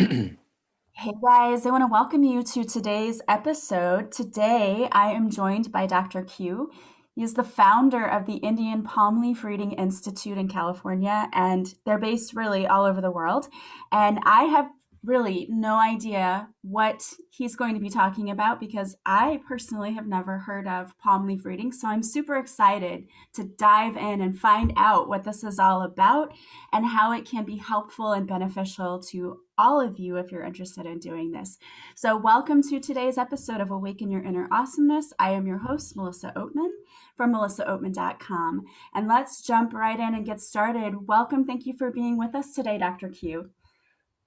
Hey guys, I want to welcome you to today's episode. Today I am joined by Dr. Q. He is the founder of the Indian Palm Leaf Reading Institute in California, and they're based really all over the world. And I have really no idea what he's going to be talking about because I personally have never heard of palm leaf reading. So I'm super excited to dive in and find out what this is all about and how it can be helpful and beneficial to all of you if you're interested in doing this. So, welcome to today's episode of Awaken Your Inner Awesomeness. I am your host, Melissa Oatman from melissaoatman.com. And let's jump right in and get started. Welcome. Thank you for being with us today, Dr. Q.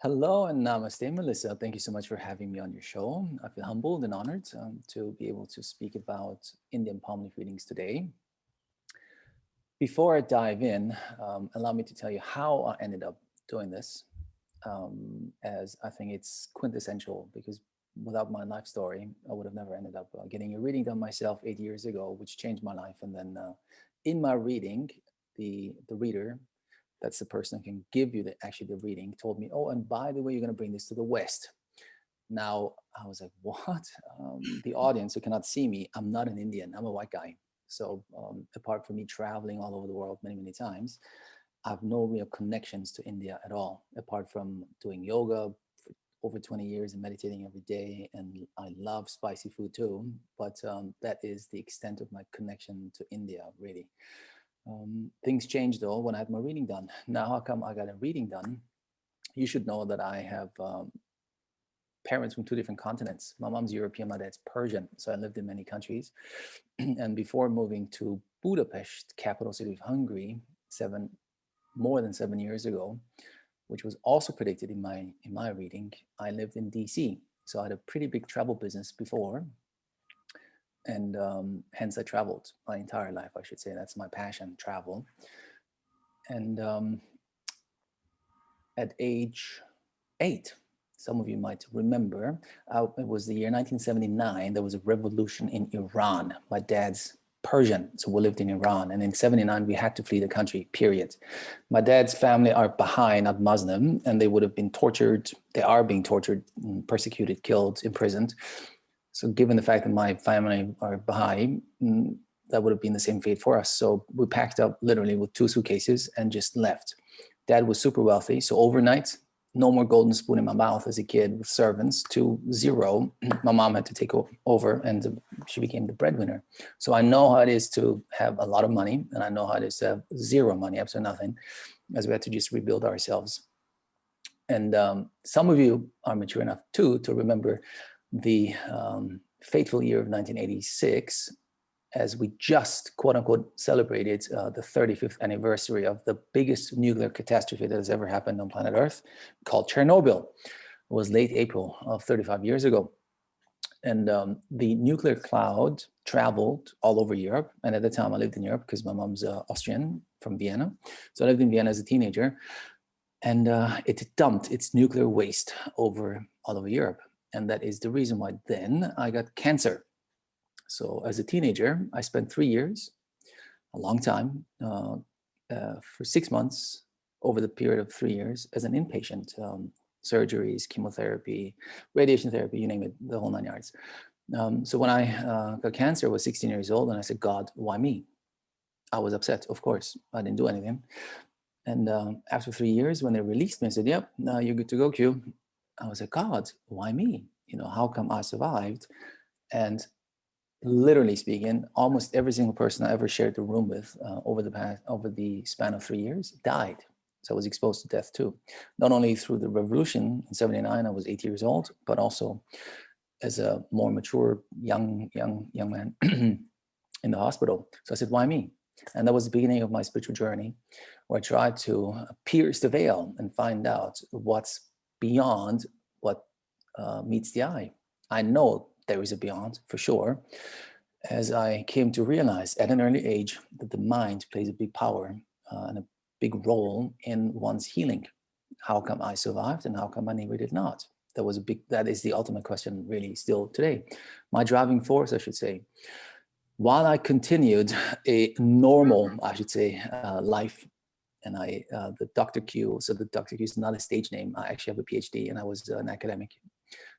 Hello and namaste, Melissa. Thank you so much for having me on your show. I feel humbled and honored to be able to speak about Indian palm leaf readings today. Before I dive in, allow me to tell you how I ended up doing this, as I think it's quintessential because without my life story, I would have never ended up getting a reading done myself 8 years ago, which changed my life. And then in my reading, the reader, that's the person who can give you the reading, told me, oh, and by the way, you're going to bring this to the West. Now I was like, what? The audience who cannot see me, I'm not an Indian, I'm a white guy. So apart from me traveling all over the world many, many times, I have no real connections to India at all, apart from doing yoga for over 20 years and meditating every day. And I love spicy food too, but that is the extent of my connection to India, really. Things changed though when I had my reading done. Now, how come I got a reading done? You should know that I have parents from two different continents. My mom's European, my dad's Persian. So I lived in many countries. And before moving to Budapest, capital city of Hungary, more than 7 years ago, which was also predicted in my reading, I lived in DC. So I had a pretty big travel business before, and hence I traveled my entire life, I should say. That's my passion, travel. And at age 8, some of you might remember, it was the year 1979. There was a revolution in Iran. My dad's Persian, so we lived in Iran. And in 79, we had to flee the country, period. My dad's family are Baha'i, not Muslim, and they would have been tortured. They are being tortured, persecuted, killed, imprisoned. So given the fact that my family are Baha'i, that would have been the same fate for us. So we packed up literally with 2 suitcases and just left. Dad was super wealthy. So overnight, no more golden spoon in my mouth as a kid with servants to zero. My mom had to take over and she became the breadwinner. So I know how it is to have a lot of money and I know how it is to have zero money, absolutely nothing, as we had to just rebuild ourselves. And some of you are mature enough too to remember the fateful year of 1986, as we just, quote unquote, celebrated the 35th anniversary of the biggest nuclear catastrophe that has ever happened on planet Earth, called Chernobyl. It was late April of 35 years ago. And the nuclear cloud traveled all over Europe. And at the time I lived in Europe because my mom's Austrian from Vienna. So I lived in Vienna as a teenager. And it dumped its nuclear waste all over Europe. And that is the reason why then I got cancer. So as a teenager, I spent 3 years, a long time, for 6 months over the period of 3 years as an inpatient, surgeries, chemotherapy, radiation therapy, you name it, the whole 9 yards. So when I got cancer, I was 16 years old, and I said, God, why me? I was upset, of course. I didn't do anything. And after 3 years, when they released me, I said, yep, now you're good to go, Q. I was like, God, why me? How come I survived? And literally speaking, almost every single person I ever shared the room with over the span of 3 years died. So I was exposed to death too, not only through the revolution in '79. I was 8 years old, but also as a more mature young man in the hospital. So I said, why me? And that was the beginning of my spiritual journey, where I tried to pierce the veil and find out what's beyond what meets the eye. I know there is a beyond for sure, as I came to realize at an early age that the mind plays a big power and a big role in one's healing. How come I survived and how come my neighbor did not? That is the ultimate question really still today. My driving force, I should say. While I continued a normal, I should say, life And the Dr. Q, so the Dr. Q is not a stage name. I actually have a PhD and I was an academic.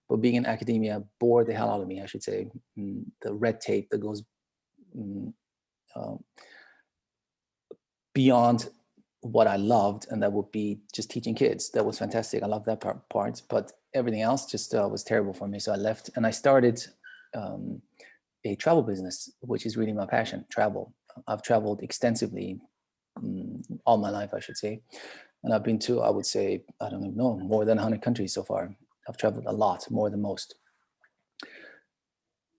But being in academia bored the hell out of me, I should say. The red tape that goes beyond what I loved, and that would be just teaching kids. That was fantastic. I loved that part, but everything else just was terrible for me. So I left and I started a travel business, which is really my passion, travel. I've traveled extensively all my life, I should say. And I've been to, I would say, I don't even know, more than 100 countries so far. I've traveled a lot, more than most.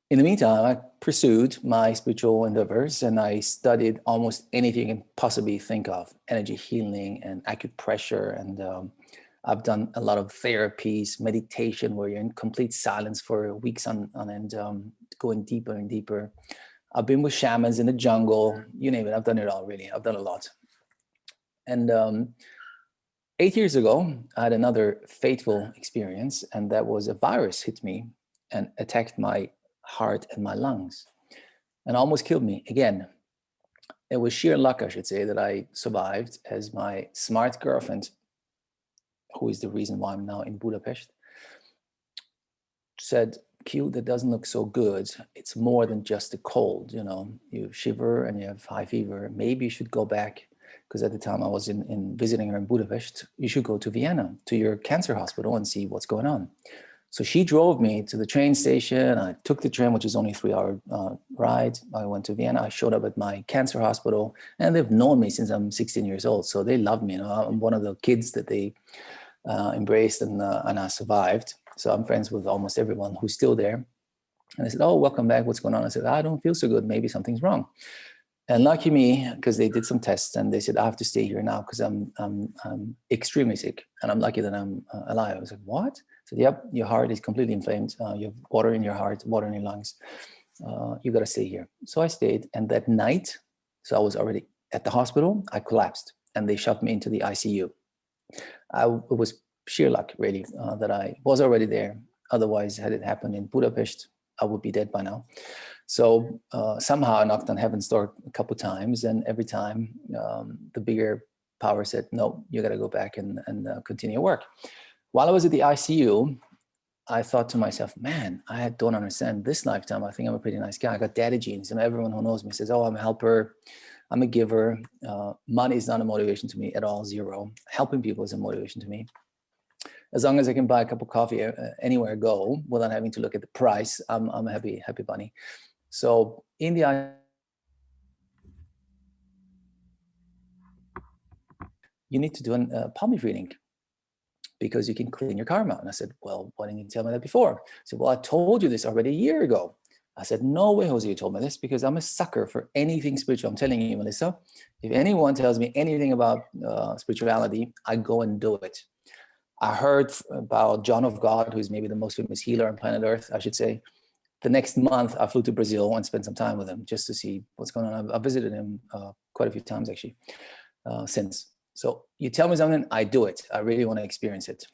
In the meantime, I pursued my spiritual endeavors and I studied almost anything you can possibly think of, energy healing and acupressure. And I've done a lot of therapies, meditation, where you're in complete silence for weeks on end, going deeper and deeper. I've been with shamans in the jungle, you name it. I've done it all, really. I've done a lot. And 8 years ago, I had another fateful experience, and that was a virus hit me and attacked my heart and my lungs and almost killed me again. It was sheer luck, I should say, that I survived, as my smart girlfriend, who is the reason why I'm now in Budapest, said, Q, that doesn't look so good. It's more than just a cold, you know, you shiver and you have high fever. Maybe you should go back, because at the time I was in visiting her in Budapest. You should go to Vienna, to your cancer hospital, and see what's going on. So she drove me to the train station. I took the train, which is only a 3-hour ride. I went to Vienna. I showed up at my cancer hospital, and they've known me since I'm 16 years old. So they love me. You know, I'm one of the kids that they embraced, and I survived. So I'm friends with almost everyone who's still there. And they said, oh, welcome back. What's going on? I said, I don't feel so good. Maybe something's wrong. And lucky me, because they did some tests and they said, I have to stay here now because I'm extremely sick. And I'm lucky that I'm alive. I was like, what? I said, yep, your heart is completely inflamed. You have water in your heart, water in your lungs. You got to stay here. So I stayed. And that night, so I was already at the hospital, I collapsed and they shoved me into the ICU. It was sheer luck, really, that I was already there. Otherwise, had it happened in Budapest, I would be dead by now. So somehow I knocked on heaven's door a couple of times, and every time the bigger power said, no, you got to go back and continue work. While I was at the ICU, I thought to myself, man, I don't understand this lifetime. I think I'm a pretty nice guy. I got daddy genes, and everyone who knows me says, oh, I'm a helper. I'm a giver. Money is not a motivation to me at all, zero. Helping people is a motivation to me. As long as I can buy a cup of coffee anywhere I go without having to look at the price, I'm a happy bunny. So in the you need to do a palm reading because you can clean your karma. And I said, well, why didn't you tell me that before? I said, well, I told you this already a year ago. I said, no way, Jose, you told me this, because I'm a sucker for anything spiritual. I'm telling you, Melissa, if anyone tells me anything about spirituality, I go and do it. I heard about John of God, who is maybe the most famous healer on planet Earth, I should say. The next month, I flew to Brazil and spent some time with him just to see what's going on. I visited him quite a few times, actually, since. So you tell me something, I do it. I really want to experience it.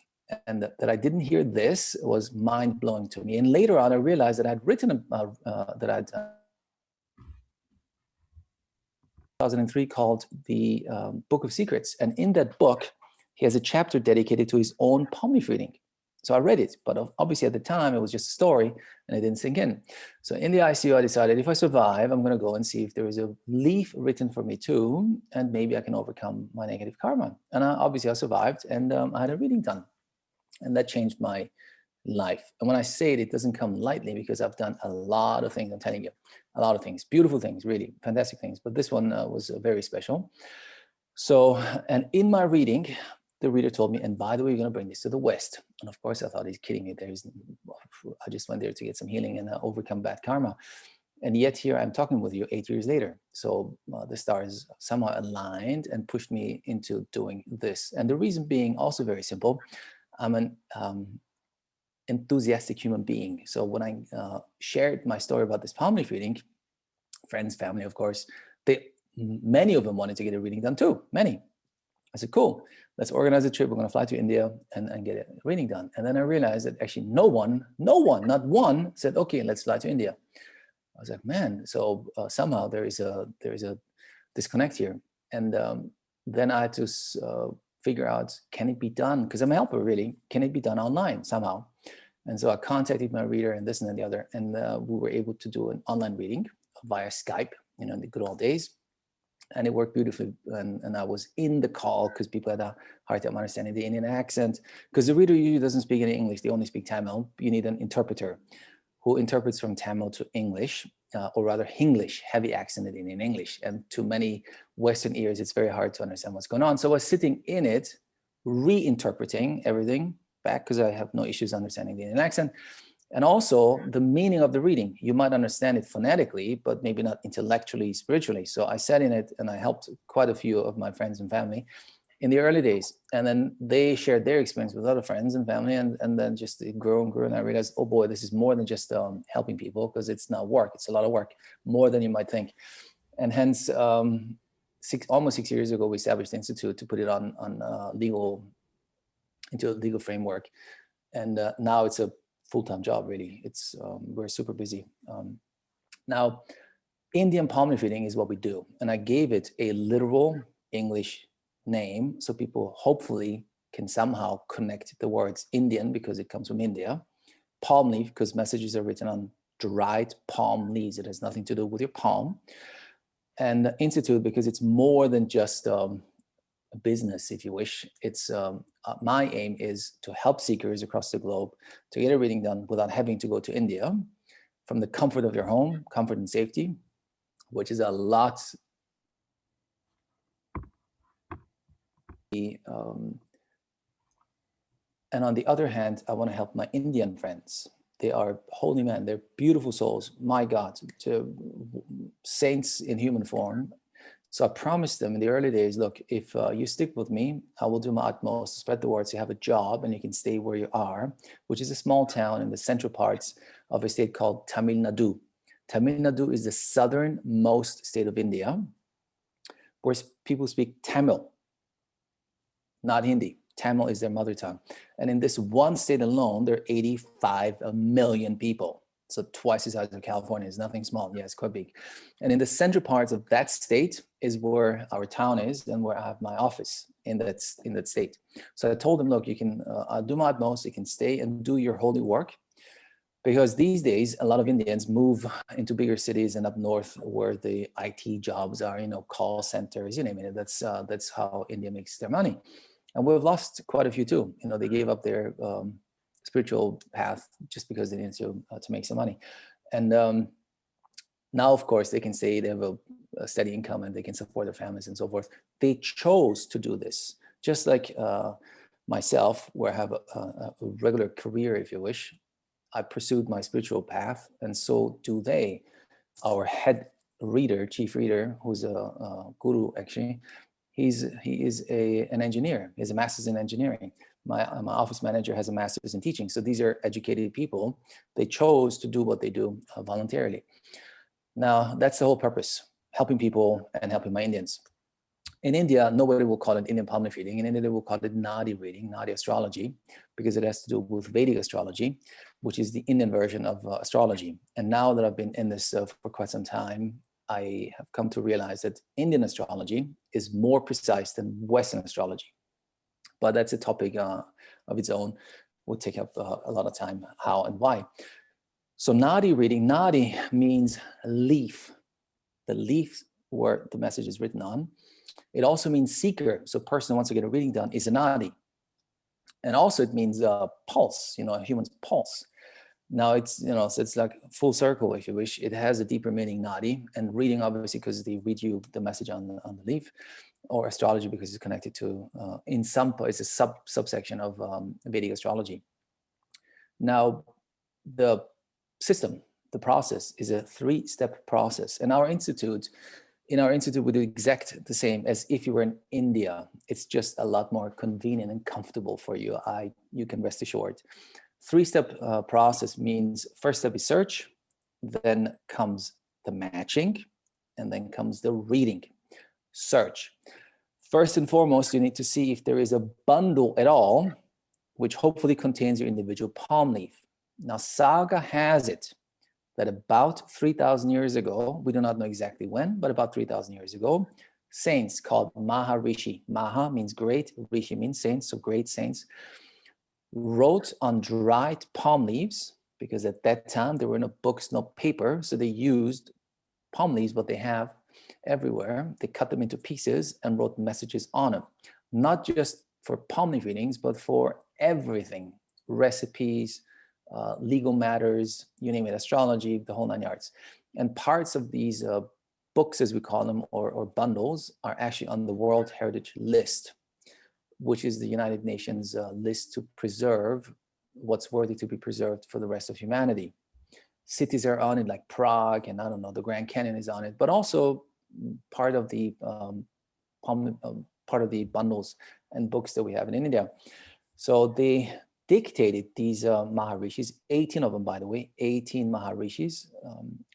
And that I didn't hear this was mind-blowing to me. And later on, I realized that I'd written, that I'd 2003 called the Book of Secrets. And in that book, he has a chapter dedicated to his own palm leaf reading. So I read it, but obviously at the time it was just a story and it didn't sink in. So in the ICU, I decided if I survive, I'm going to go and see if there is a leaf written for me too, and maybe I can overcome my negative karma. And obviously I survived, and I had a reading done, and that changed my life. And when I say it, it doesn't come lightly, because I've done a lot of things. I'm telling you, a lot of things, beautiful things, really fantastic things. But this one was very special. So, and in my reading, the reader told me, and by the way, you're going to bring this to the West. And of course, I thought, he's kidding me. I just went there to get some healing and overcome bad karma. And yet here I'm talking with you 8 years later. So the stars somehow aligned and pushed me into doing this. And the reason being also very simple. I'm an enthusiastic human being. So when I shared my story about this palm leaf reading, friends, family, of course, many of them wanted to get a reading done too, many. I said, cool, let's organize a trip. We're going to fly to India and get a reading done. And then I realized that actually no one, not one said, okay, let's fly to India. I was like, man, so somehow there is a disconnect here. And then I had to figure out, can it be done? Because I'm a helper, really. Can it be done online somehow? And so I contacted my reader and this and then the other, and we were able to do an online reading via Skype, you know, in the good old days. And it worked beautifully. And I was in the call because people had a hard time understanding the Indian accent, because the reader usually doesn't speak any English. They only speak Tamil. You need an interpreter who interprets from Tamil to English, or rather Hinglish, heavy accented Indian English. And to many Western ears, it's very hard to understand what's going on. So I was sitting in it, reinterpreting everything back, because I have no issues understanding the Indian accent. And also the meaning of the reading. You might understand it phonetically, but maybe not intellectually, spiritually. So I sat in it and I helped quite a few of my friends and family in the early days. And then they shared their experience with other friends and family. And then just it grew and grew. And I realized, oh boy, this is more than just helping people, because it's not work. It's a lot of work, more than you might think. And hence, almost 6 years ago, we established the Institute to put it on into a legal framework. And now it's a full-time job, really. It's we're super busy. Now, Indian palm leaf reading is what we do. And I gave it a literal English name, so people hopefully can somehow connect the words Indian, because it comes from India. Palm leaf, because messages are written on dried palm leaves. It has nothing to do with your palm. And Institute, because it's more than just a business, if you wish. It's my aim is to help seekers across the globe to get a reading done without having to go to India, from the comfort of your home, comfort and safety, which is a lot. And on the other hand, I want to help my Indian friends. They are holy men. They're beautiful souls. My God, to saints in human form. So I promised them in the early days, look, if you stick with me, I will do my utmost to spread the word so you have a job and you can stay where you are, which is a small town in the central parts of a state called Tamil Nadu. Tamil Nadu is the southernmost state of India, where people speak Tamil, not Hindi. Tamil is their mother tongue. And in this one state alone, there are 85 million people. So twice the size of California. Is nothing small. Yeah, it's quite big. And in the central parts of that state is where our town is and where I have my office in that state. So I told them, look, you can, I'll do my utmost. You can stay and do your holy work. Because these days, a lot of Indians move into bigger cities and up north where the IT jobs are, you know, call centers, you name it. That's how India makes their money. And we've lost quite a few too. You know, they gave up their spiritual path just because they needed to make some money. And now, of course, they can say they have a steady income and they can support their families and so forth. They chose to do this, just like myself, where I have a regular career, if you wish. I pursued my spiritual path, and so do they. Our head reader, chief reader, who's a guru actually, he is an engineer. He has a master's in engineering. My office manager has a master's in teaching. So these are educated people. They chose to do what they do voluntarily. Now, that's the whole purpose, helping people and helping my Indians. In India, nobody will call it Indian palm leaf reading. In India, they will call it Nadi reading, Nadi Astrology, because it has to do with Vedic astrology, which is the Indian version of astrology. And now that I've been in this for quite some time, I have come to realize that Indian astrology is more precise than Western astrology. But that's a topic of its own. Will take up a lot of time, how and why. So Nadi reading, Nadi means leaf, the leaf where the message is written on. It also means seeker. So person who wants to get a reading done is a Nadi. And also it means pulse, you know, a human's pulse. Now it's, you know, so it's like full circle, if you wish. It has a deeper meaning, Nadi, and reading obviously because they read you the message on the leaf, or astrology because it's connected to, in some it's a subsection of Vedic astrology. Now, the system, the process is a 3-step process. And in our institute, we do exact the same as if you were in India. It's just a lot more convenient and comfortable for you. You can rest assured. 3-step process means first step is search, then comes the matching, and then comes the reading. Search. First and foremost, you need to see if there is a bundle at all, which hopefully contains your individual palm leaf. Now, Saga has it that about 3,000 years ago, we do not know exactly when, but about 3,000 years ago, saints called Maharishi. Maha means great, Rishi means saints, so great saints, wrote on dried palm leaves, because at that time there were no books, no paper, so they used palm leaves, what they have everywhere. They cut them into pieces and wrote messages on them, not just for palm leaf readings, but for everything, recipes, legal matters, you name it, astrology, the whole 9 yards. And parts of these books, as we call them, or bundles, are actually on the World Heritage List, which is the United Nations list to preserve what's worthy to be preserved for the rest of humanity. Cities are on it, like Prague, and I don't know, the Grand Canyon is on it, but also part of the part of the bundles and books that we have in India. So they dictated these Maharishis, 18 of them, by the way, 18 Maharishis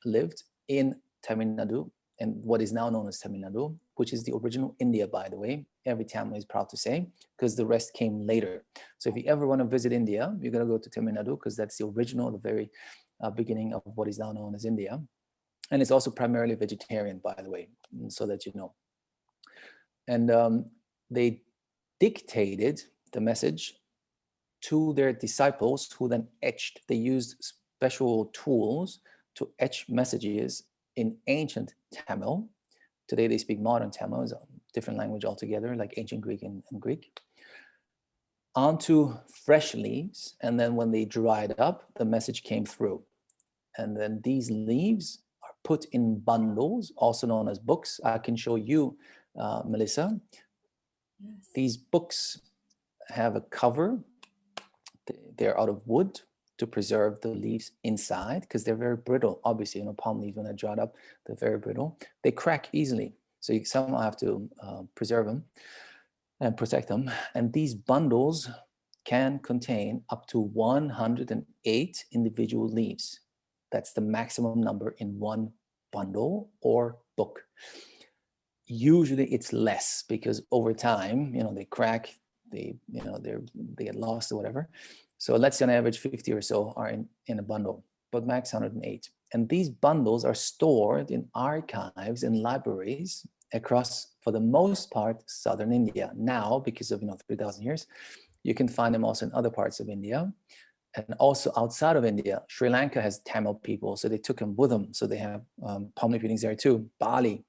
lived in Tamil Nadu, and what is now known as Tamil Nadu, which is the original India, by the way. Every Tamil is proud to say, because the rest came later. So if you ever want to visit India, you're going to go to Tamil Nadu, because that's the original, the very beginning of what is now known as India. And it's also primarily vegetarian, by the way, so that you know. And they dictated the message to their disciples, who then etched. They used special tools to etch messages in ancient Tamil. Today they speak modern Tamil, is a different language altogether, like ancient Greek and Greek, onto fresh leaves. And then when they dried up, the message came through. And then these leaves are put in bundles, also known as books. I can show you, Melissa. Yes. These books have a cover. They're out of wood to preserve the leaves inside, because they're very brittle. Obviously, palm leaves, when they're dried up, they're very brittle. They crack easily. So you somehow have to preserve them and protect them. And these bundles can contain up to 108 individual leaves. That's the maximum number in one bundle or book. Usually it's less, because over time, they crack, they get lost or whatever. So let's say on average 50 or so are in a bundle, but max 108. And these bundles are stored in archives and libraries across, for the most part, southern India. Now, because of 3,000 years, you can find them also in other parts of India. And also outside of India. Sri Lanka has Tamil people, so they took them with them. So they have palm leaf readings there too. Bali,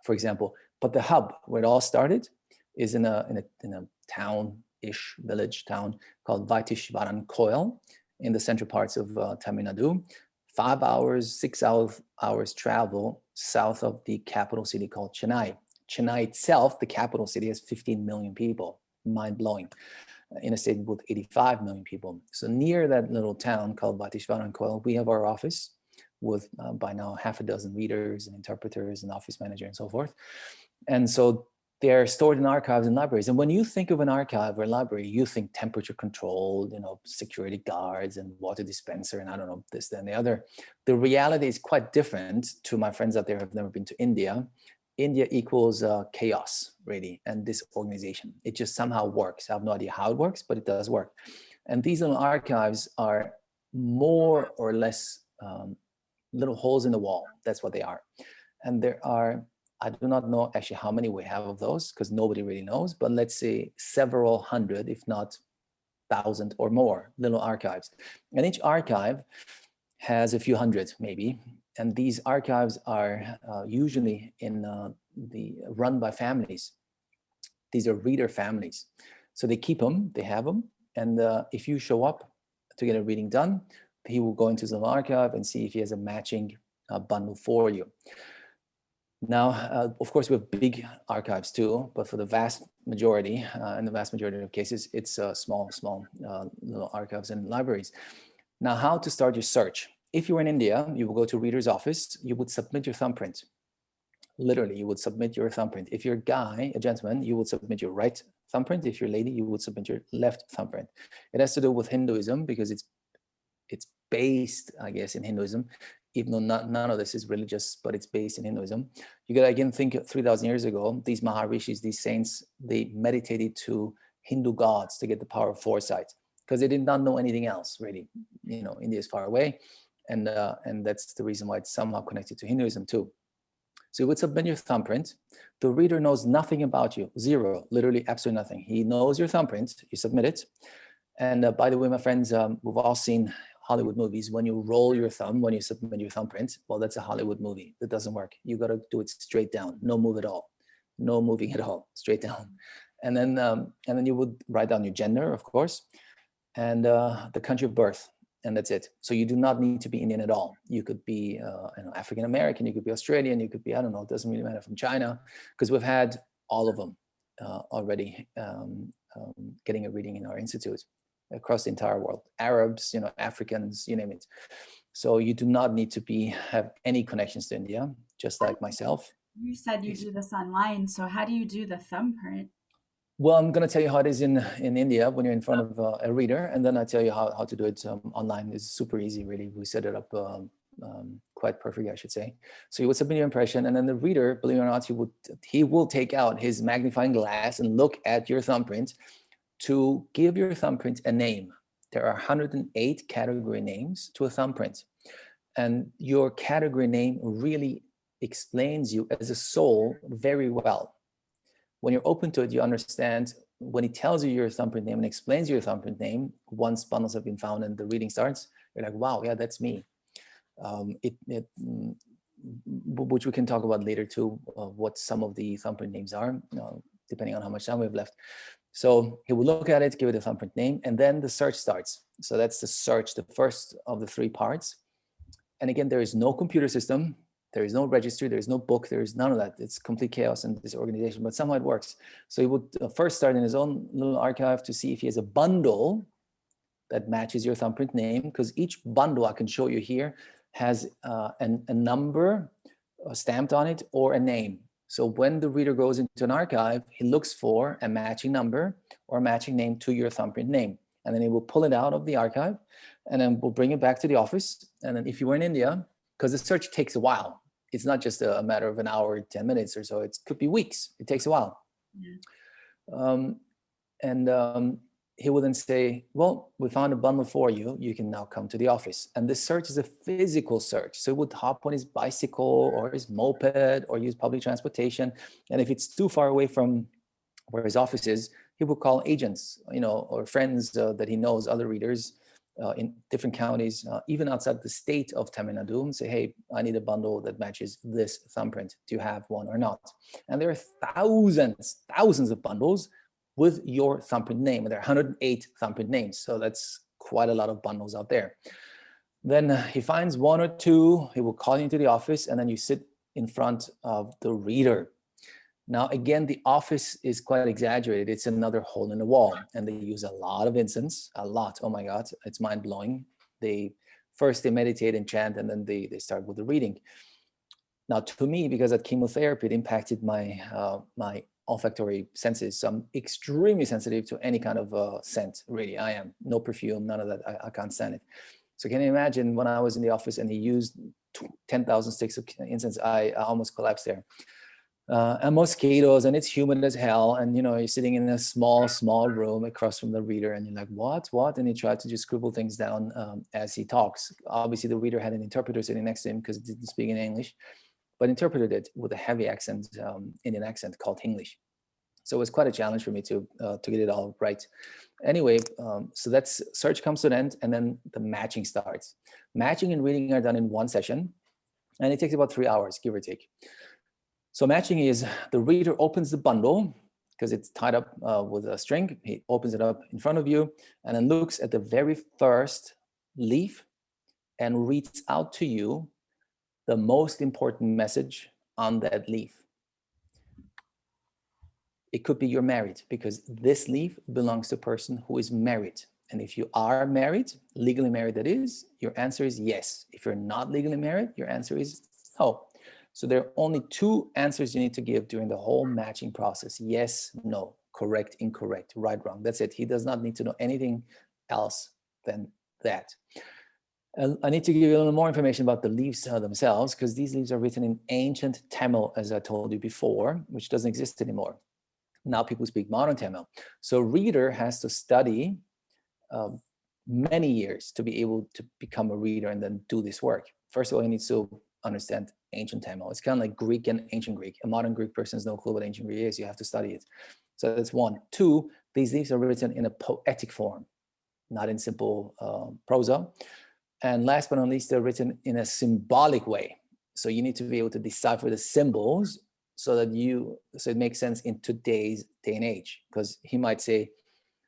for example. But the hub where it all started is in a town-ish, village town called Vaitishvaran Koil in the central parts of Tamil Nadu. 5 hours, 6 hours travel south of the capital city called Chennai. Chennai itself, the capital city, has 15 million people. Mind-blowing. In a state with 85 million people. So near that little town called Vaitishvaran Koil, we have our office with by now half a dozen readers and interpreters and office manager and so forth. And so they're stored in archives and libraries. And when you think of an archive or a library, you think temperature controlled, security guards and water dispenser and I don't know, this, that, and the other. The reality is quite different. To my friends out there who have never been to India, India equals chaos, really, and disorganization. It just somehow works. I have no idea how it works, but it does work. And these little archives are more or less little holes in the wall. That's what they are. And there are, I do not know actually how many we have of those, because nobody really knows, but let's say several hundred, if not 1,000 or more little archives. And each archive has a few hundred maybe. And these archives are usually run by families. These are reader families. So they keep them, they have them. And if you show up to get a reading done, he will go into the archive and see if he has a matching bundle for you. Now, of course, we have big archives too, but for the vast majority, in the vast majority of cases, it's small little archives and libraries. Now, how to start your search? If you're in India, you will go to a reader's office, you would submit your thumbprint. Literally, you would submit your thumbprint. If you're a guy, a gentleman, you would submit your right thumbprint. If you're a lady, you would submit your left thumbprint. It has to do with Hinduism, because it's based, I guess, in Hinduism, even though none of this is religious, but it's based in Hinduism. You got to again think 3,000 years ago, these Maharishis, these saints, they meditated to Hindu gods to get the power of foresight, because they did not know anything else, really. India is far away. And that's the reason why it's somehow connected to Hinduism too. So you would submit your thumbprint. The reader knows nothing about you, zero, literally absolutely nothing. He knows your thumbprint, you submit it. And by the way, my friends, we've all seen Hollywood movies. When you roll your thumb, when you submit your thumbprint, well, that's a Hollywood movie. That doesn't work. You got to do it straight down, no move at all, no moving at all, straight down. And then you would write down your gender, of course, and the country of birth, and that's it. So you do not need to be Indian at all. You could be African American, you could be Australian, you could be, I don't know, it doesn't really matter, from China, because we've had all of them already getting a reading in our institute across the entire world. Arabs, Africans, you name it. So you do not need to have any connections to India, just like myself. You said you do this online, so how do you do the thumbprint? Well, I'm going to tell you how it is in India when you're in front of a reader, and then I tell you how to do it online. It's super easy, really. We set it up quite perfectly, I should say. So you would submit your impression, and then the reader, believe it or not, he will take out his magnifying glass and look at your thumbprint to give your thumbprint a name. There are 108 category names to a thumbprint, and your category name really explains you as a soul very well. When you're open to it, you understand when he tells you your thumbprint name and explains your thumbprint name, once bundles have been found and the reading starts, you're like, wow, yeah, that's me. Which we can talk about later too, what some of the thumbprint names are, depending on how much time we have left. So he will look at it, give it a thumbprint name, and then the search starts. So that's the search, the first of the three parts. And again, there is no computer system. There is no registry, there is no book, there is none of that. It's complete chaos in this organization, but somehow it works. So he would first start in his own little archive to see if he has a bundle that matches your thumbprint name, because each bundle I can show you here has a number stamped on it or a name. So when the reader goes into an archive, he looks for a matching number or a matching name to your thumbprint name. And then he will pull it out of the archive and then we'll bring it back to the office. And then if you were in India, because the search takes a while. It's not just a matter of an hour, 10 minutes or so. It could be weeks. It takes a while. Yeah. He will then say, well, we found a bundle for you. You can now come to the office. And this search is a physical search. So he would hop on his bicycle or his moped or use public transportation. And if it's too far away from where his office is, he will call agents, or friends that he knows, other readers, in different counties, even outside the state of Tamil Nadu, and say, hey, I need a bundle that matches this thumbprint. Do you have one or not? And there are thousands of bundles with your thumbprint name. And there are 108 thumbprint names. So that's quite a lot of bundles out there. Then he finds one or two, he will call you into the office, and then you sit in front of the reader. Now, again, the office is quite exaggerated. It's another hole in the wall, and they use a lot of incense, a lot. Oh my God, it's mind blowing. They meditate and chant, and then they start with the reading. Now, to me, because of chemotherapy, it impacted my olfactory senses. So I'm extremely sensitive to any kind of scent, really. I am. No perfume, none of that. I can't stand it. So can you imagine when I was in the office and he used 10,000 sticks of incense, I almost collapsed there. And mosquitoes, and it's humid as hell. And, you're sitting in a small room across from the reader, and you're like, what? And he tried to just scribble things down as he talks. Obviously, the reader had an interpreter sitting next to him because it didn't speak in English, but interpreted it with a heavy accent, Indian accent called English. So it was quite a challenge for me to get it all right. Anyway, so that's search comes to an end, and then the matching starts. Matching and reading are done in one session, and it takes about 3 hours, give or take. So matching is the reader opens the bundle because it's tied up with a string. He opens it up in front of you and then looks at the very first leaf and reads out to you the most important message on that leaf. It could be you're married, because this leaf belongs to a person who is married. And if you are married, legally married that is, your answer is yes. If you're not legally married, your answer is no. So there are only two answers you need to give during the whole matching process. Yes, no, correct, incorrect, right, wrong. That's it. He does not need to know anything else than that. I need to give you a little more information about the leaves themselves, because these leaves are written in ancient Tamil, as I told you before, which doesn't exist anymore. Now people speak modern Tamil. So reader has to study many years to be able to become a reader and then do this work. First of all, he needs to understand ancient Tamil. It's kind of like Greek and ancient Greek. A modern Greek person has no clue what ancient Greek is. You have to study it. So that's one. Two, these leaves are written in a poetic form, not in simple prosa. And last but not least, they're written in a symbolic way. So you need to be able to decipher the symbols so it makes sense in today's day and age. Because he might say,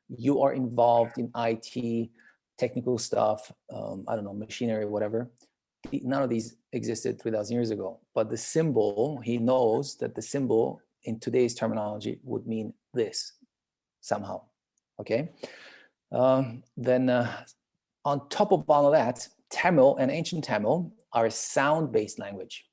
you are involved in IT, technical stuff, I don't know, machinery, whatever. None of these existed 3,000 years ago. But the symbol, he knows that the symbol in today's terminology would mean this somehow. Okay. Then on top of all of that, Tamil and ancient Tamil are a sound-based language,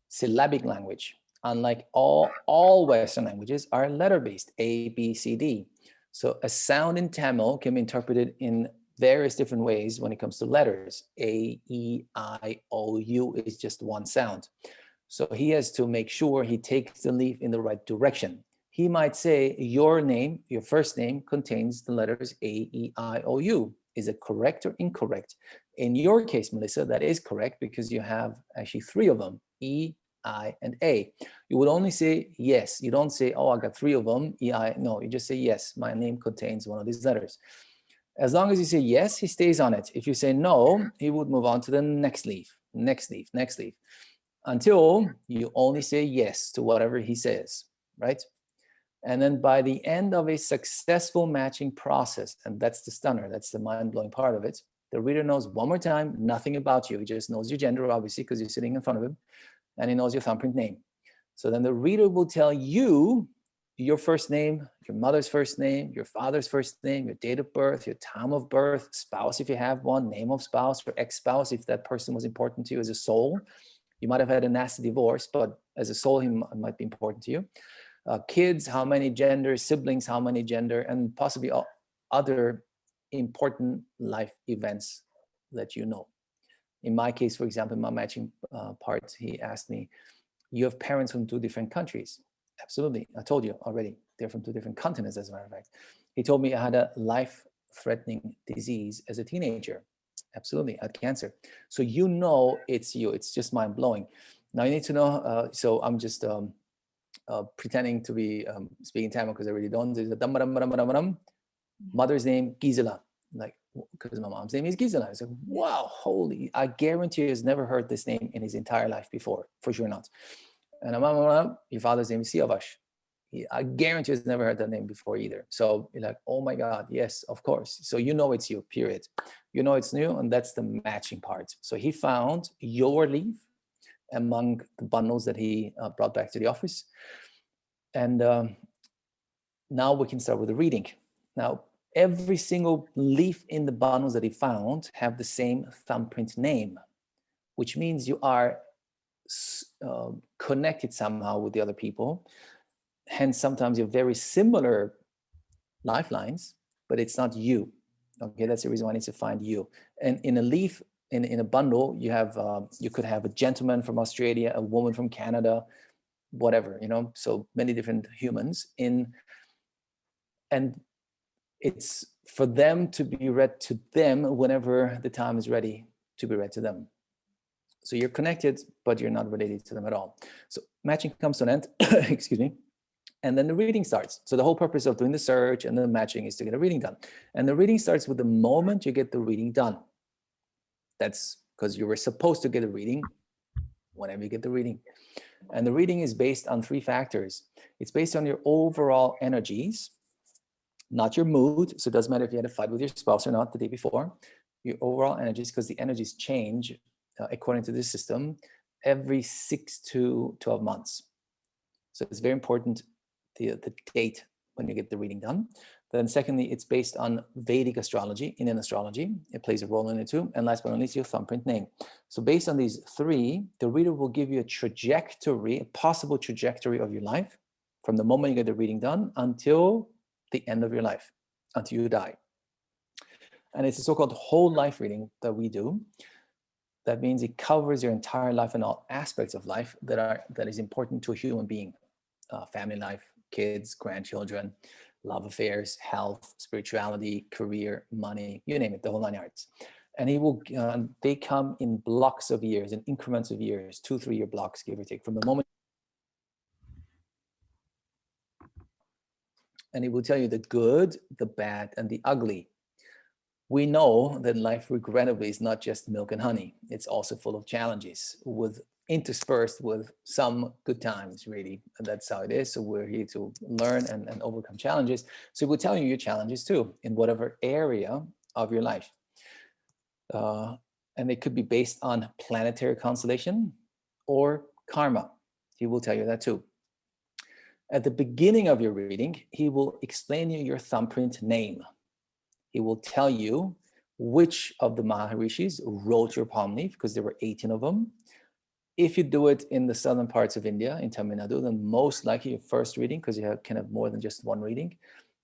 syllabic language. Unlike all Western languages are letter-based, A, B, C, D. So a sound in Tamil can be interpreted in various different ways when it comes to letters. A, E, I, O, U is just one sound. So he has to make sure he takes the leaf in the right direction. He might say your name, your first name contains the letters A, E, I, O, U. Is it correct or incorrect? In your case, Melissa, that is correct because you have actually three of them, E, I, and A. You would only say yes. You don't say, oh, I got three of them, E, I. No, you just say yes, my name contains one of these letters. As long as you say yes, he stays on it. If you say no, he would move on to the next leaf, next leaf, next leaf, until you only say yes to whatever he says, right? And then by the end of a successful matching process, and that's the stunner, that's the mind-blowing part of it, the reader knows one more time nothing about you. He just knows your gender, obviously, because you're sitting in front of him, and he knows your thumbprint name. So then the reader will tell you your first name, your mother's first name, your father's first name, your date of birth, your time of birth, spouse if you have one, name of spouse, or ex-spouse if that person was important to you as a soul. You might have had a nasty divorce, but as a soul, he might be important to you. Kids, how many gender, siblings, how many gender, and possibly other important life events that you know. In my case, for example, in my matching part, he asked me, you have parents from two different countries. Absolutely, I told you already, they're from two different continents, as a matter of fact. He told me I had a life-threatening disease as a teenager. Absolutely, I had cancer. So you know it's you, it's just mind-blowing. Now you need to know, so I'm just, pretending to be speaking Tamil because I really don't. There's a mother's name Gisela, like because my mom's name is Gisela. I was like, wow, holy! I guarantee he has never heard this name in his entire life before, for sure not. And your father's name is Siavash. I guarantee he's never heard that name before either. So you're like, oh my God, yes, of course. So you know it's you, period. You know it's new, and that's the matching part. So he found your leaf among the bundles that he brought back to the office. And now we can start with the reading. Now, every single leaf in the bundles that he found have the same thumbprint name, which means you are connected somehow with the other people. Hence, sometimes you're very similar lifelines, but it's not you. Okay, that's the reason why I need to find you. And in a leaf, in a bundle, you have you could have a gentleman from Australia, a woman from Canada, whatever, you know, so many different humans in, and it's for them to be read to them whenever the time is ready to be read to them. So you're connected, but you're not related to them at all. So matching comes to an end, excuse me, and then the reading starts. So the whole purpose of doing the search and the matching is to get a reading done. And the reading starts with the moment you get the reading done. That's because you were supposed to get a reading whenever you get the reading. And the reading is based on three factors. It's based on your overall energies, not your mood. So it doesn't matter if you had a fight with your spouse or not the day before. Your overall energies, because the energies change according to this system every 6 to 12 months. So it's very important, the date when you get the reading done. Then secondly, it's based on Vedic astrology, Indian astrology. It plays a role in it too. And last but not least, your thumbprint name. So based on these three, the reader will give you a trajectory, a possible trajectory of your life from the moment you get the reading done until the end of your life, until you die. And it's a so-called whole life reading that we do. That means it covers your entire life and all aspects of life that is important to a human being. Family life, kids, grandchildren, love affairs, health, spirituality, career, money, you name it, the whole 9 yards. And he will, they come in blocks of years, in increments of years, 2-3 year blocks, give or take, from the moment. And he will tell you the good, the bad, and the ugly. We know that life, regrettably, is not just milk and honey. It's also full of challenges, interspersed with some good times, really. And that's how it is. So we're here to learn and overcome challenges. So we'll tell you your challenges too, in whatever area of your life. And it could be based on planetary constellation or karma. He will tell you that too. At the beginning of your reading, he will explain you your thumbprint name. He will tell you which of the Maharishis wrote your palm leaf, because there were 18 of them. If you do it in the southern parts of India, in Tamil Nadu, then most likely your first reading, because you can have more than just one reading,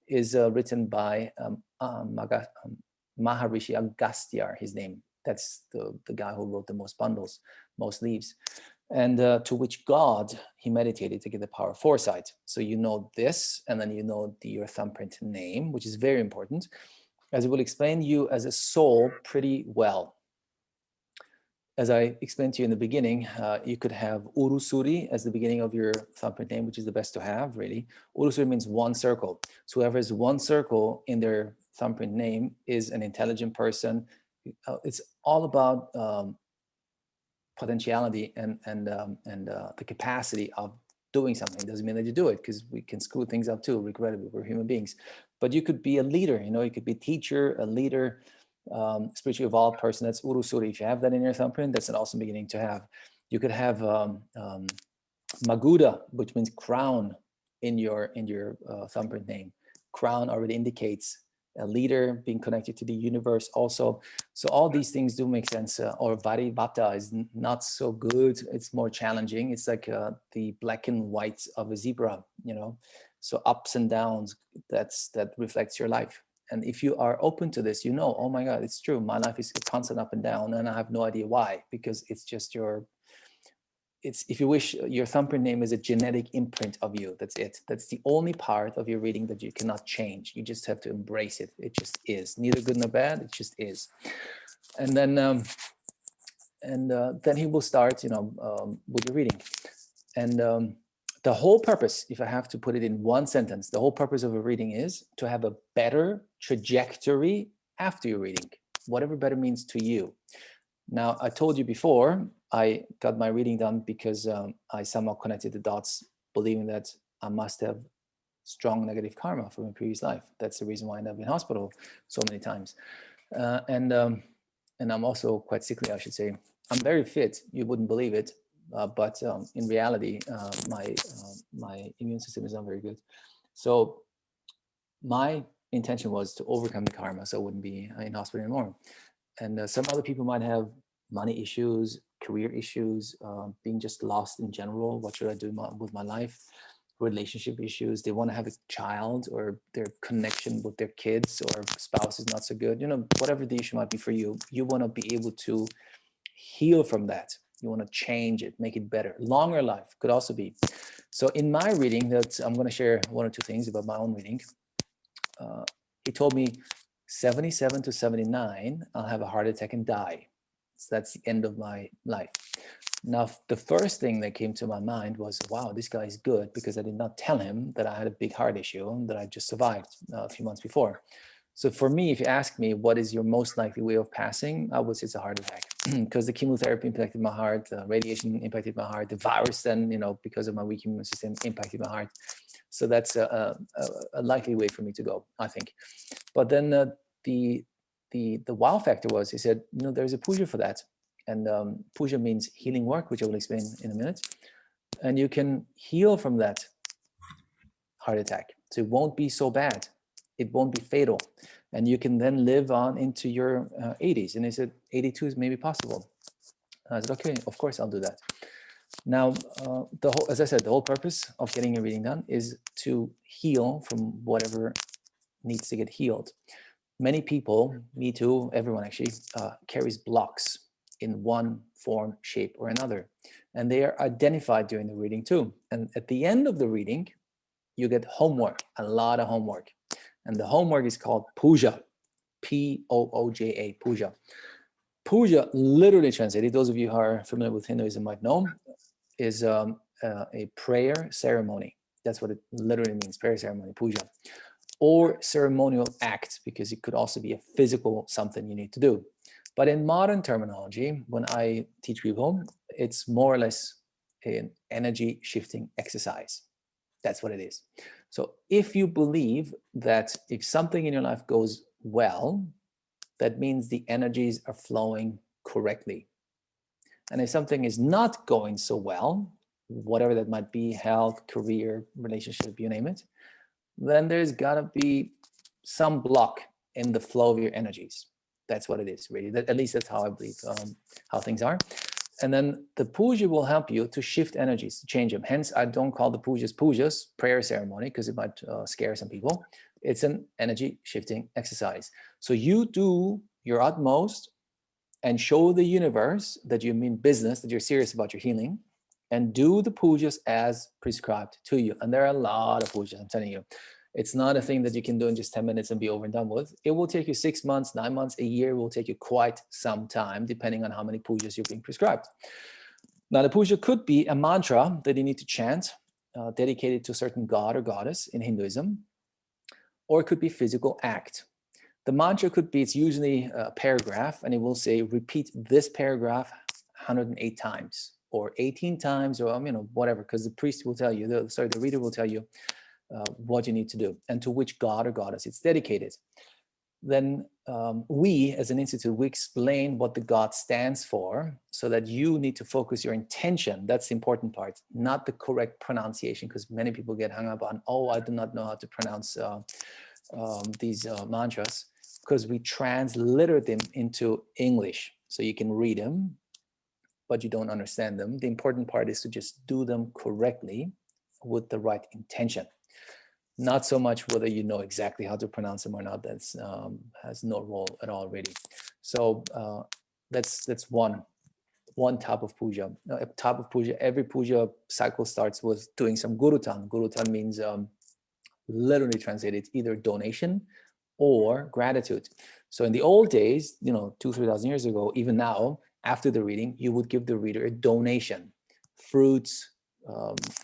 is written by Maharishi Agastya, his name. That's the guy who wrote the most bundles, most leaves. And to which god he meditated to get the power of foresight. So you know this, and then you know your thumbprint name, which is very important, as it will explain you as a soul pretty well. As I explained to you in the beginning, you could have Urusuri as the beginning of your thumbprint name, which is the best to have, really. Urusuri means one circle. So whoever has one circle in their thumbprint name is an intelligent person. It's all about potentiality and the capacity of doing something. Doesn't mean that you do it, because we can screw things up too. Regrettably, we're human beings. But you could be a leader. You could be a teacher, a leader, spiritually evolved person. That's Urusuri. If you have that in your thumbprint, that's an awesome beginning to have. You could have Maguda, which means crown, in your thumbprint name. Crown already indicates a leader, being connected to the universe also. So all these things do make sense. Or Varivata is not so good. It's more challenging. It's like the black and white of a zebra, So ups and downs, that reflects your life. And if you are open to this, oh my God, it's true. My life is constant up and down, and I have no idea why, because it's just if you wish, your thumbprint name is a genetic imprint of you. That's it. That's the only part of your reading that you cannot change. You just have to embrace it. It just is. Neither good nor bad. It just is. And then then he will start, with your reading. And the whole purpose, if I have to put it in one sentence, the whole purpose of a reading is to have a better trajectory after your reading, whatever better means to you. Now, I told you before, I got my reading done because I somehow connected the dots, believing that I must have strong negative karma from a previous life. That's the reason why I ended up in hospital so many times. And I'm also quite sickly, I should say. I'm very fit. You wouldn't believe it. But in reality, my immune system is not very good. So my intention was to overcome the karma so I wouldn't be in hospital anymore. And some other people might have money issues, career issues, being just lost in general. What should I do with my life? Relationship issues. They want to have a child, or their connection with their kids or spouse is not so good. Whatever the issue might be for you, you want to be able to heal from that. You want to change it, make it better. Longer life could also be. So in my reading, I'm going to share one or two things about my own reading. He told me 77 to 79, I'll have a heart attack and die. So that's the end of my life. Now, the first thing that came to my mind was, wow, this guy is good, because I did not tell him that I had a big heart issue that I just survived a few months before. So for me, if you ask me, what is your most likely way of passing, I would say it's a heart attack, because the chemotherapy impacted my heart, the radiation impacted my heart, the virus then, because of my weak immune system, impacted my heart. So that's a likely way for me to go, I think. But then the wow factor was, he said, there's a puja for that. And puja means healing work, which I will explain in a minute. And you can heal from that heart attack. So it won't be so bad. It won't be fatal. And you can then live on into your 80s. And he said, 82 is maybe possible. And I said, okay, of course I'll do that. Now, as I said, the whole purpose of getting a reading done is to heal from whatever needs to get healed. Many people, me too, everyone actually, carries blocks in one form, shape, or another. And they are identified during the reading too. And at the end of the reading, you get homework, a lot of homework. And the homework is called puja, P-O-O-J-A, puja. Puja, literally translated, those of you who are familiar with Hinduism might know, is a prayer ceremony. That's what it literally means, prayer ceremony, puja. Or ceremonial act, because it could also be a physical something you need to do. But in modern terminology, when I teach people, it's more or less an energy shifting exercise. That's what it is. So if you believe that if something in your life goes well, that means the energies are flowing correctly. And if something is not going so well, whatever that might be, health, career, relationship, you name it, then there's got to be some block in the flow of your energies. That's what it is, really. At least that's how I believe how things are. And then the puja will help you to shift energies, to change them. Hence, I don't call the pujas, prayer ceremony, because it might scare some people. It's an energy shifting exercise. So you do your utmost and show the universe that you mean business, that you're serious about your healing, and do the pujas as prescribed to you. And there are a lot of pujas, I'm telling you. It's not a thing that you can do in just 10 minutes and be over and done with. It will take you 6 months, 9 months, a year. It will take you quite some time, depending on how many pujas you're being prescribed. Now, the puja could be a mantra that you need to chant, dedicated to a certain god or goddess in Hinduism, or it could be a physical act. The mantra could be, it's usually a paragraph, and it will say, repeat this paragraph 108 times, or 18 times, or whatever, because the priest will tell you, the reader will tell you what you need to do and to which god or goddess it's dedicated. Then we, as an institute, we explain what the god stands for, so that you need to focus your intention. That's the important part, not the correct pronunciation, because many people get hung up on, oh, I do not know how to pronounce these mantras, because we transliterate them into English, so you can read them, but you don't understand them. The important part is to just do them correctly with the right intention. Not so much whether you know exactly how to pronounce them or not. That's has no role at all, really. So that's one type of puja. A type of puja. Every puja cycle starts with doing some gurutan. Gurutan means literally translated either donation or gratitude. So in the old days, 2,000-3,000 years ago, even now, after the reading, you would give the reader a donation, fruits,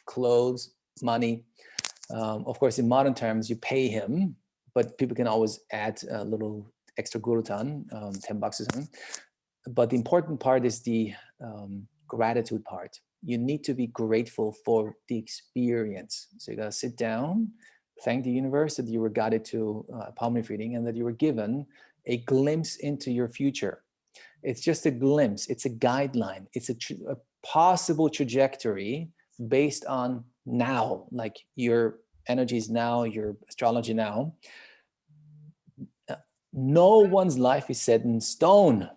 clothes, money. Of course, in modern terms, you pay him, but people can always add a little extra gurutan, $10 or something. But the important part is the gratitude part. You need to be grateful for the experience. So you gotta sit down, thank the universe that you were guided to a palm leaf reading, and that you were given a glimpse into your future. It's just a glimpse. It's a guideline. It's a possible trajectory based on now, like your energies now, your astrology now. No one's life is set in stone,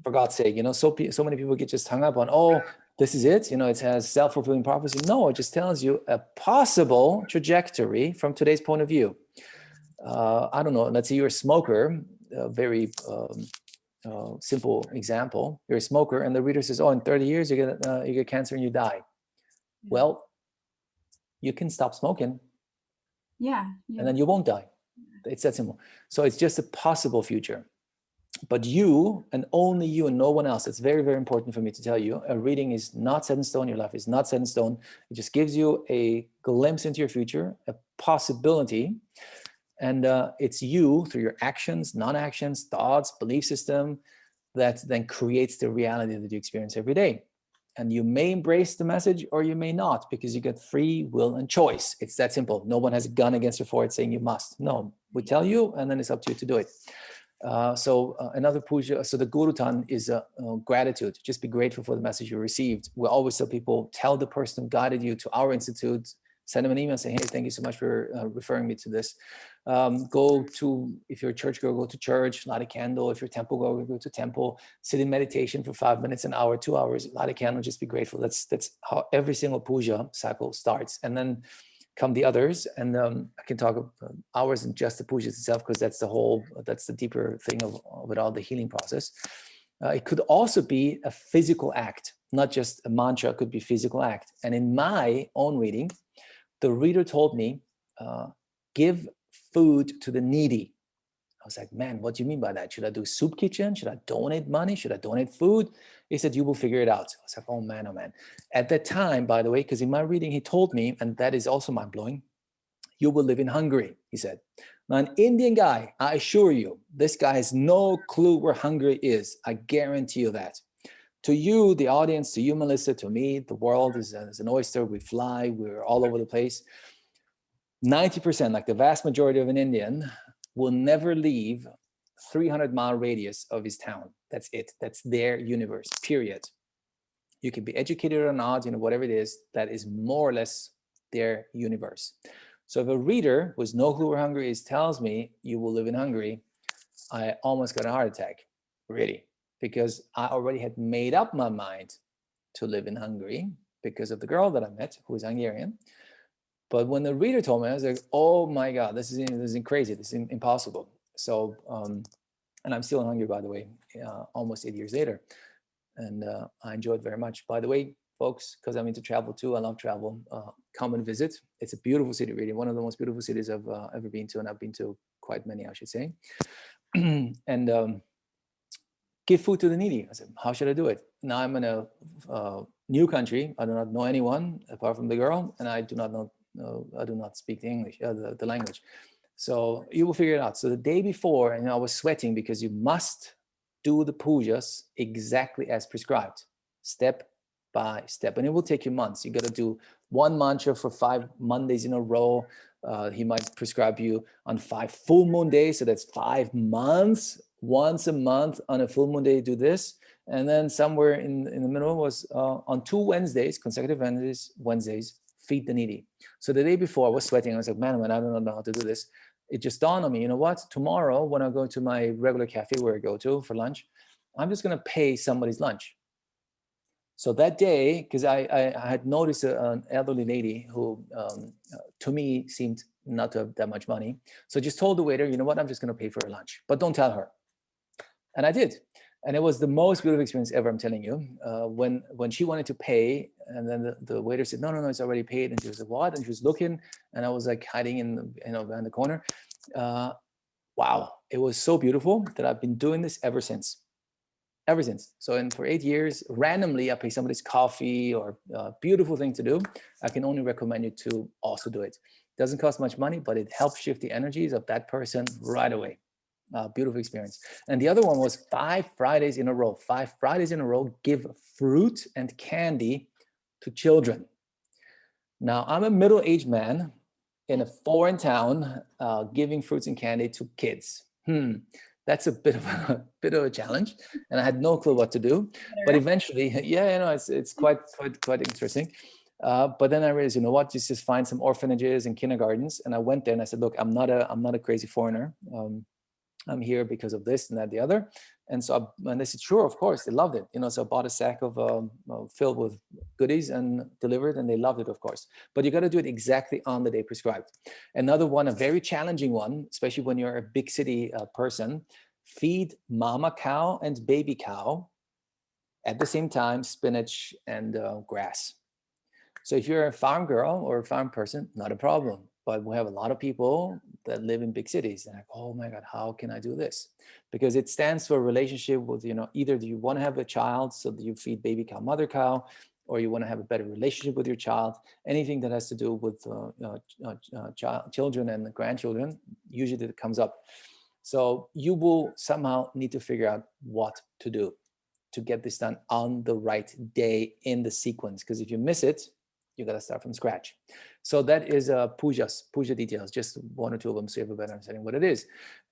for God's sake. So many people get just hung up on, oh, this is it. It has self-fulfilling prophecy. No, it just tells you a possible trajectory from today's point of view. I don't know. Let's say you're a smoker. A very simple example. You're a smoker, and the reader says, "Oh, in 30 years you get cancer and you die." Yeah. Well, you can stop smoking. Yeah. And then you won't die. It's that simple. So it's just a possible future. But you, and only you and no one else, it's very, very important for me to tell you, a reading is not set in stone. Your life is not set in stone. It just gives you a glimpse into your future, a possibility. And it's you, through your actions, non-actions, thoughts, belief system, that then creates the reality that you experience every day. And you may embrace the message or you may not, because you get free will and choice. It's that simple. No one has a gun against your forehead saying you must. No, we tell you, and then it's up to you to do it. Another puja, so the gurutan is gratitude. Just be grateful for the message you received. We always tell people, tell the person who guided you to our institute, send them an email saying, hey, thank you so much for referring me to this. Go to, if you're a church girl, go to church, light a candle. If you're a temple girl, go to temple, sit in meditation for 5 minutes, an hour, 2 hours, light a candle, just be grateful. That's how every single puja cycle starts. And then come the others. And I can talk hours in just the pujas itself, because that's the deeper thing of it all, the healing process. It could also be a physical act, not just a mantra, it could be a physical act. And in my own reading, the reader told me, give food to the needy. was like, man, what do you mean by that? Should I do soup kitchen? Should I donate money? Should I donate food? He said, you will figure it out. I was like, oh man, oh man. At that time, by the way, because in my reading, he told me, and that is also mind blowing, you will live in Hungary, he said. Now, an Indian guy, I assure you, this guy has no clue where Hungary is. I guarantee you that. To you, the audience, to you, Melissa, to me, the world is an oyster. We fly, we're all over the place. 90%, like the vast majority of an Indian, will never leave 300-mile radius of his town. That's it. That's their universe, period. You can be educated or not, whatever it is, that is more or less their universe. So if a reader who has no clue where Hungary is tells me you will live in Hungary, I almost got a heart attack, really, because I already had made up my mind to live in Hungary because of the girl that I met who is Hungarian. But when the reader told me, I was like, oh my God, this is crazy. This is impossible. So, and I'm still in Hungary, by the way, almost 8 years later. And I enjoy it very much. By the way, folks, because I'm into travel too, I love travel. Come and visit. It's a beautiful city, really. One of the most beautiful cities I've ever been to, and I've been to quite many, I should say. And give food to the needy. I said, how should I do it? Now I'm in a new country. I do not know anyone apart from the girl, and I do not speak the English, the language. So you will figure it out. So the day before, I was sweating because you must do the pujas exactly as prescribed, step by step, and it will take you months. You got to do one mantra for 5 Mondays in a row. He might prescribe you on 5 full moon days, so that's 5 months. Once a month on a full moon day, do this, and then somewhere in the middle was on 2 Wednesdays, consecutive Wednesdays, feed the needy. So the day before, I was sweating. I was like, man, I don't know how to do this. It just dawned on me, you know what? Tomorrow, when I go to my regular cafe where I go to for lunch, I'm just going to pay somebody's lunch. So that day, because I had noticed an elderly lady who, to me, seemed not to have that much money. So I just told the waiter, you know what? I'm just going to pay for her lunch, but don't tell her. And I did. And it was the most beautiful experience ever, I'm telling you. When she wanted to pay, and then the waiter said, no, it's already paid. And she was like, what? And she was looking, and I was like hiding behind the corner. Wow, it was so beautiful that I've been doing this ever since. So, and for 8 years, randomly, I pay somebody's coffee or a beautiful thing to do. I can only recommend you to also do it. It doesn't cost much money, but it helps shift the energies of that person right away. Beautiful experience. And the other one was 5 Fridays in a row. 5 Fridays in a row, give fruit and candy to children. Now, I'm a middle-aged man in a foreign town, giving fruits and candy to kids. That's a bit of a challenge, and I had no clue what to do. But eventually, it's quite interesting. But then I realized, you know what? Just find some orphanages and kindergartens, and I went there and I said, look, I'm not a crazy foreigner. I'm here because of this and that, the other. And so, and they said, sure, of course, they loved it. So I bought a sack of filled with goodies and delivered, and they loved it, of course. But you got to do it exactly on the day prescribed. Another one, a very challenging one, especially when you're a big city person, feed mama cow and baby cow at the same time, spinach and grass. So if you're a farm girl or a farm person, not a problem. But we have a lot of people that live in big cities and like, oh my God, how can I do this? Because it stands for a relationship with, either do you want to have a child so that you feed baby cow, mother cow, or you want to have a better relationship with your child. Anything that has to do with children and grandchildren, usually that comes up. So you will somehow need to figure out what to do to get this done on the right day in the sequence. Because if you miss it, you got to start from scratch. So that is puja details, just 1 or 2 of them, so you have a better understanding what it is.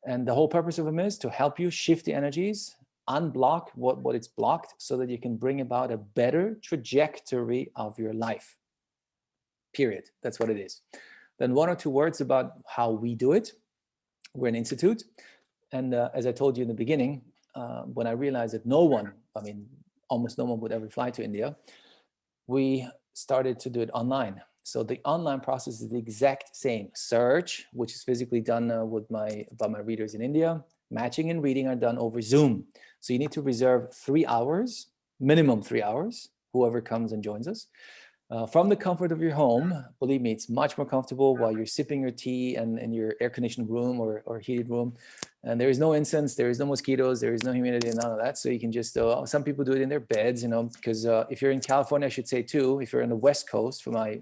And the whole purpose of them is to help you shift the energies, unblock what it's blocked, so that you can bring about a better trajectory of your life. Period. That's what it is. Then 1 or 2 words about how we do it. We're an institute. And as I told you in the beginning, when I realized that almost no one would ever fly to India, we started to do it online. So the online process is the exact same. Search, which is physically done by my readers in India. Matching and reading are done over Zoom. So you need to reserve 3 hours, minimum 3 hours, whoever comes and joins us. from the comfort of your home. Believe me, it's much more comfortable while you're sipping your tea and in your air-conditioned room or heated room. And there is no incense, there is no mosquitoes, there is no humidity, none of that. So you can just, some people do it in their beds, because if you're in California, I should say too, if you're on the West Coast, for my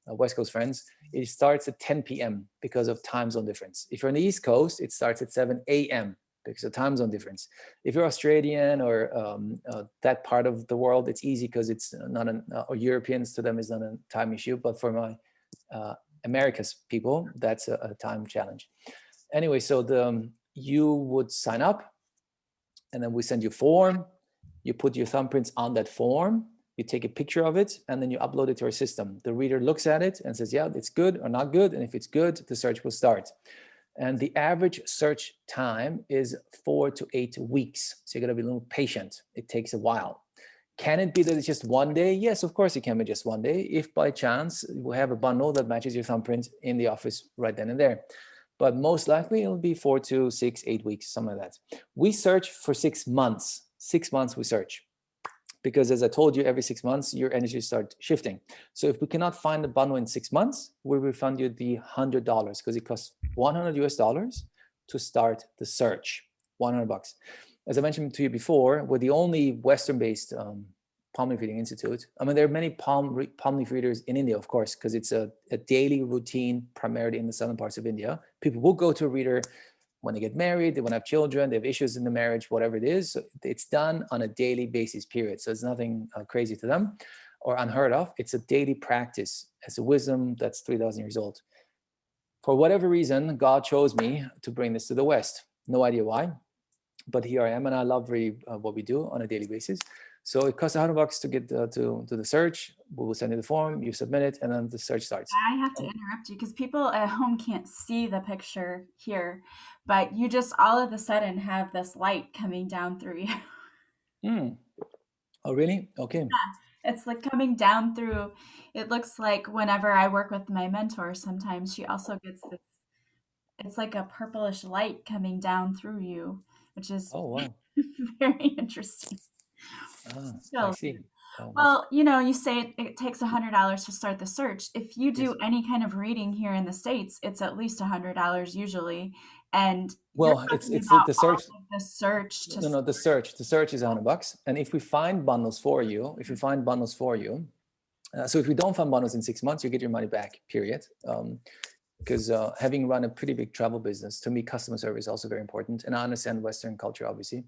West Coast friends, it starts at 10 p.m. because of time zone difference. If you're on the East Coast, it starts at 7 a.m. because of time zone difference. If you're Australian or that part of the world, it's easy because it's not or Europeans, to them is not a time issue. But for my America's people, that's a time challenge. Anyway, so you would sign up, and then we send you a form. You put your thumbprints on that form. You take a picture of it, and then you upload it to our system. The reader looks at it and says, yeah, it's good or not good. And if it's good, the search will start. And the average search time is 4 to 8 weeks. So you got to be a little patient. It takes a while. Can it be that it's just one day? Yes, of course it can be just one day. If by chance we have a bundle that matches your thumbprint in the office right then and there. But most likely it'll be 4 to 6, 8 weeks, something like that. We search for 6 months. 6 months we search. Because as I told you, every 6 months, your energy starts shifting. So if we cannot find the bundle in 6 months, we refund you the $100 because it costs $100 to start the search, $100. As I mentioned to you before, we're the only Western-based palm leaf reading institute. I mean, there are many palm leaf readers in India, of course, because it's a daily routine, primarily in the southern parts of India. People will go to a reader when they get married, they want to have children, they have issues in the marriage, whatever it is. So it's done on a daily basis, period. So it's nothing crazy to them or unheard of. It's a daily practice. It's a wisdom that's 3,000 years old. For whatever reason, God chose me to bring this to the West. No idea why, but here I am, and I love what we do on a daily basis. So it costs $100 to get to the search. We will send you the form, you submit it, and then the search starts. I have to interrupt you because people at home can't see the picture here, but you just all of a sudden have this light coming down through you. Mm. Oh, really? Okay. It's like coming down through. It looks like whenever I work with my mentor, sometimes she also gets this. It's like a purplish light coming down through you, which is Oh, wow. very interesting. I So, see. That's well, you say it takes $100 to start the search. If you do yes. any kind of reading here in the States, it's at least $100 usually. And you're Well, talking it's about the all search. of the search to No, the search is $100. And if we find bundles for you, so if we don't find bundles in 6 months, you get your money back, period. Because having run a pretty big travel business, to me, customer service is also very important. And I understand Western culture, obviously,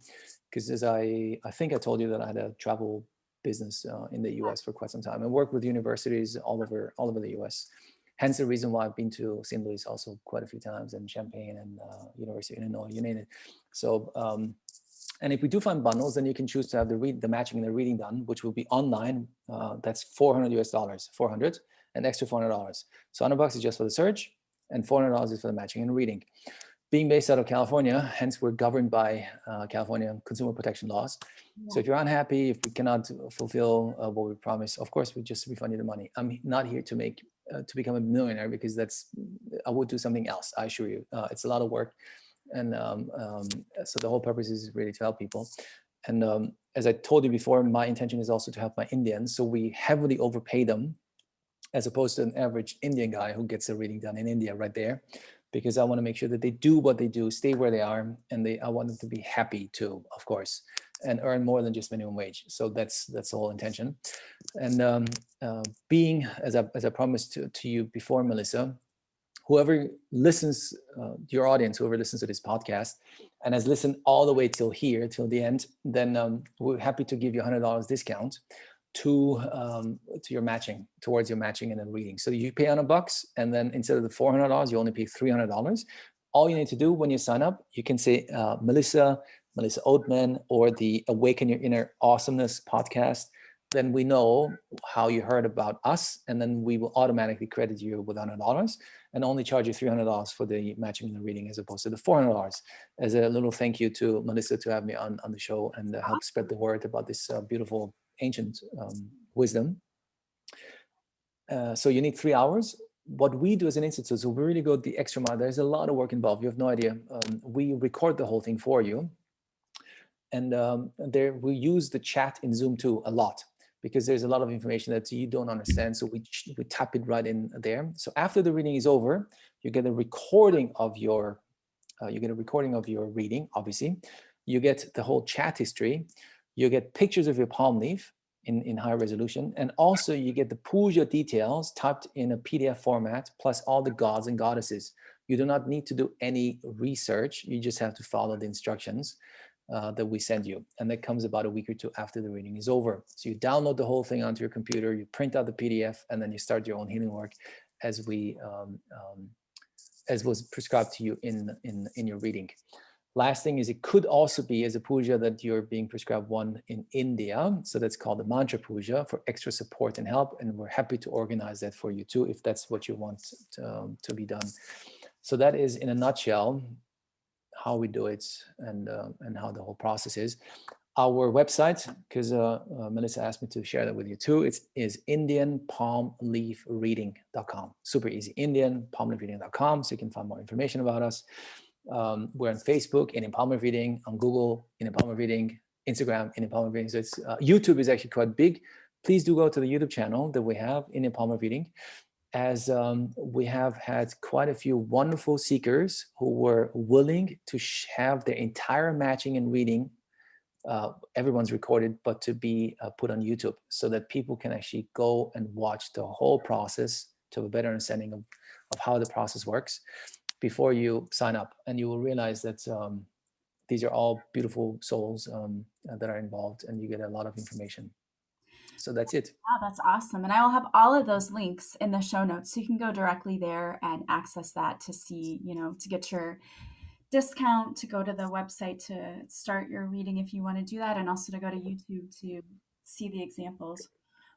because as I think I told you that I had a travel business in the US for quite some time and worked with universities all over the US. Hence the reason why I've been to St. Louis also quite a few times, and Champaign and University of Illinois, you name it. So, and if we do find bundles, then you can choose to have the matching and the reading done, which will be online. That's $400, 400, an extra $400. So $100 is just for the search, and $400 is for the matching and reading. Being based out of California, hence we're governed by California consumer protection laws. Yeah. So if you're unhappy, if we cannot fulfill what we promise, of course we just refund you the money. I'm not here to become a millionaire, because I would do something else. I assure you, it's a lot of work, and so the whole purpose is really to help people. And as I told you before, my intention is also to help my Indians. So we heavily overpay them, as opposed to an average Indian guy who gets a reading done in India right there, because I want to make sure that they do what they do, stay where they are, and I want them to be happy too, of course, and earn more than just minimum wage. So that's the whole intention. And being, as I promised to you before, Melissa, whoever listens, your audience, whoever listens to this podcast and has listened all the way till here, till the end, then we're happy to give you $100 discount to your matching, towards your matching and then reading. So you pay $100, and then instead of the $400, you only pay $300. All you need to do when you sign up, you can say Melissa Oatman, or the Awaken Your Inner Awesomeness podcast. Then we know how you heard about us, and then we will automatically credit you with $100 and only charge you $300 for the matching and the reading, as opposed to the $400, as a little thank you to Melissa to have me on the show and help spread the word about this beautiful ancient wisdom. So you need 3 hours. What we do as an institute, so we really go the extra mile. There's a lot of work involved. You have no idea. We record the whole thing for you. And there we use the chat in Zoom too a lot. because there's a lot of information that you don't understand. So we tap it right in there. So after the reading is over, you get a recording of your reading. Obviously, you get the whole chat history. You get pictures of your palm leaf in high resolution, and also you get the puja details typed in a PDF format, plus all the gods and goddesses. You do not need to do any research. You just have to follow the instructions that we send you, and that comes about a week or two after the reading is over. So you download the whole thing onto your computer, you print out the PDF, and then you start your own healing work as was prescribed to you in your reading. Last thing is, it could also be as a puja that you're being prescribed one in India. So that's called the mantra puja for extra support and help. And we're happy to organize that for you too, if that's what you want to be done. So that is in a nutshell how we do it and how the whole process is. Our website, because Melissa asked me to share that with you too, is indianpalmleafreading.com. Super easy, indianpalmleafreading.com, so you can find more information about us. We're on Facebook, Indian Palm Leaf Reading, on Google, Indian Palm Leaf Reading, Instagram, Indian Palm Leaf Reading. So it's YouTube is actually quite big. Please do go to the YouTube channel that we have, Indian Palm Leaf Reading, as we have had quite a few wonderful seekers who were willing to have their entire matching and reading, everyone's recorded, but to be put on YouTube so that people can actually go and watch the whole process to have a better understanding of how the process works before you sign up. And you will realize that these are all beautiful souls that are involved, and you get a lot of information. So that's it. Wow, that's awesome. And I will have all of those links in the show notes. So you can go directly there and access that to see, to get your discount, to go to the website to start your reading if you want to do that, and also to go to YouTube to see the examples.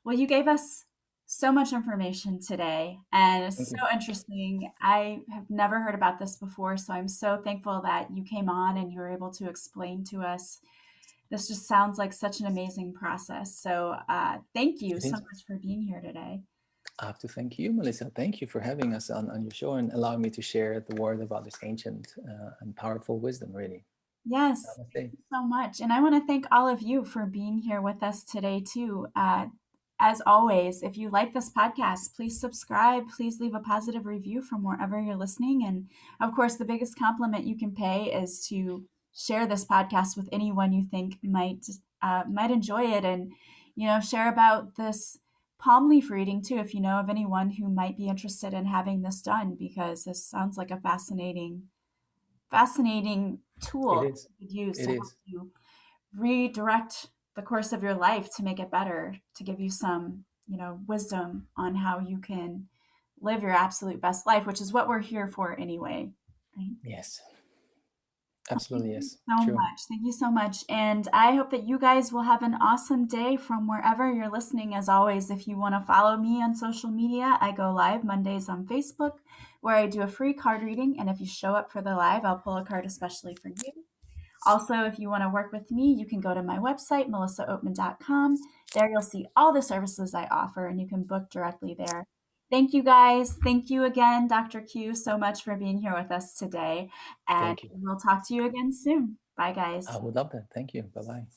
Well, you gave us so much information today, and it's so interesting. I have never heard about this before, so I'm so thankful that you came on and you were able to explain to us. This just sounds like such an amazing process. So thank you so much for being here today. I have to thank you, Melissa. Thank you for having us on your show and allowing me to share the word about this ancient and powerful wisdom, really. Yes, thank you so much. And I want to thank all of you for being here with us today, too. As always, if you like this podcast, please subscribe. Please leave a positive review from wherever you're listening. And of course, the biggest compliment you can pay is to share this podcast with anyone you think might enjoy it, and share about this palm leaf reading too, if you know of anyone who might be interested in having this done, because this sounds like a fascinating tool you could use to help you redirect the course of your life to make it better, to give you some, wisdom on how you can live your absolute best life, which is what we're here for anyway. Right? Yes. Absolutely, yes. Thank you so much. And I hope that you guys will have an awesome day from wherever you're listening. As always, if you want to follow me on social media, I go live Mondays on Facebook, where I do a free card reading. And if you show up for the live, I'll pull a card especially for you. Also, if you want to work with me, you can go to my website, melissaoatman.com. There you'll see all the services I offer, and you can book directly there. Thank you, guys. Thank you again, Dr. Q, so much for being here with us today. And we'll talk to you again soon. Bye, guys. I would love that. Thank you. Bye-bye.